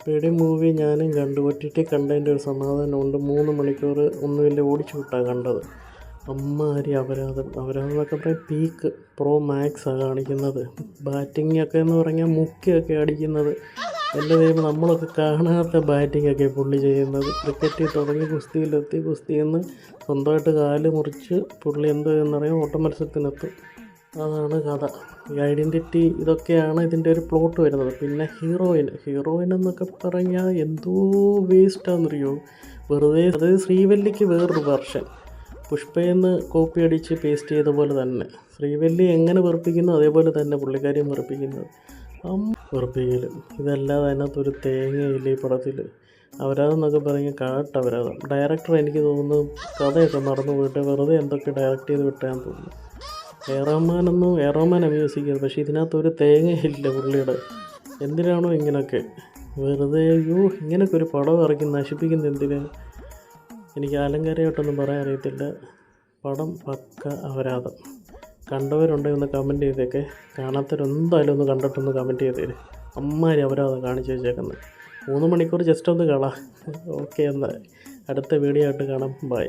പേടി മൂവി ഞാനും കണ്ടു. OTT കണ്ടതിൻ്റെ ഒരു സമാധാനമുണ്ട്. 3 മണിക്കൂർ ഒന്നുമില്ല ഓടിച്ചു വിട്ടാണ് കണ്ടത്. അമ്മാതിരി അപരാധം എന്നൊക്കെ പറയാൻ പീക്ക് പ്രോ മാക്സാണ് കാണിക്കുന്നത്. ബാറ്റിങ്ങൊക്കെ എന്ന് പറഞ്ഞാൽ മുക്കിയൊക്കെ അടിക്കുന്നത്. എൻ്റെ ദൈവം, നമ്മളൊക്കെ കാണാത്ത ബാറ്റിങ്ങൊക്കെ പുള്ളി ചെയ്യുന്നത്. ക്രിക്കറ്റിൽ തുടങ്ങി കുസ്തിയിലെത്തി, കുസ്തിയിൽ നിന്ന് സ്വന്തമായിട്ട് കാല് മുറിച്ച് പുള്ളി എന്ത് ചെയ്യുന്നറിയാം, ഓട്ട മത്സരത്തിനെത്തും. അതാണ് കഥ. ഈ ഐഡൻറ്റിറ്റി ഇതൊക്കെയാണ് ഇതിൻ്റെ ഒരു പ്ലോട്ട് വരുന്നത്. പിന്നെ ഹീറോയിൻ എന്നൊക്കെ പറഞ്ഞാൽ എന്തോ വേസ്റ്റാണെന്നറിയോ, വെറുതെ. അത് ശ്രീവല്ലിക്ക് വേറൊരു വെർഷൻ, പുഷ്പയെന്ന് കോപ്പി അടിച്ച് പേസ്റ്റ് ചെയ്ത പോലെ തന്നെ. ശ്രീവല്ലി എങ്ങനെ വെറുപ്പിക്കുന്നു അതേപോലെ തന്നെ പുള്ളിക്കാരിയും വെറുപ്പിക്കുന്നത്. വെറുപ്പിക്കലും ഇതല്ലാതെ അതിനകത്തൊരു തേങ്ങയില്ല ഈ പടത്തിൽ. അപരാധം എന്നൊക്കെ പറഞ്ഞാൽ കാട്ടപരാധം. ഡയറക്ടർ എനിക്ക് തോന്നുന്നു കഥയൊക്കെ മറന്നു പോയിട്ട് വെറുതെ എന്തൊക്കെ ഡയറക്റ്റ് ചെയ്ത് വിട്ടാന്ന് തോന്നുന്നു. എറോമാൻ അഭിനയിക്കുന്നത്, പക്ഷേ ഇതിനകത്തൊരു തേങ്ങയില്ല പുള്ളിയുടെ. എന്തിനാണോ ഇങ്ങനെയൊക്കെ വെറുതെ ഇങ്ങനെയൊക്കെ ഒരു പടം ഇറക്കി നശിപ്പിക്കുന്ന എന്തിന്? എനിക്ക് അലങ്കാരമായിട്ടൊന്നും പറയാൻ അറിയത്തില്ല. പടം പക്ക അപരാധം. കണ്ടവരുണ്ടെങ്കിൽ ഒന്ന് കമൻറ്റ് ചെയ്തേക്കെ. കാണാത്തവരെന്തായാലും ഒന്ന് കണ്ടിട്ടൊന്ന് കമൻറ്റ് ചെയ്തേര്. അമ്മാതിരി അപരാധം കാണിച്ചു വെച്ചേക്കുന്നത്. 3 മണിക്കൂർ ജസ്റ്റ് ഒന്ന് കാണാം. ഓക്കെ, എന്നാൽ അടുത്ത വീഡിയോ ആയിട്ട് കാണാം. ബൈ.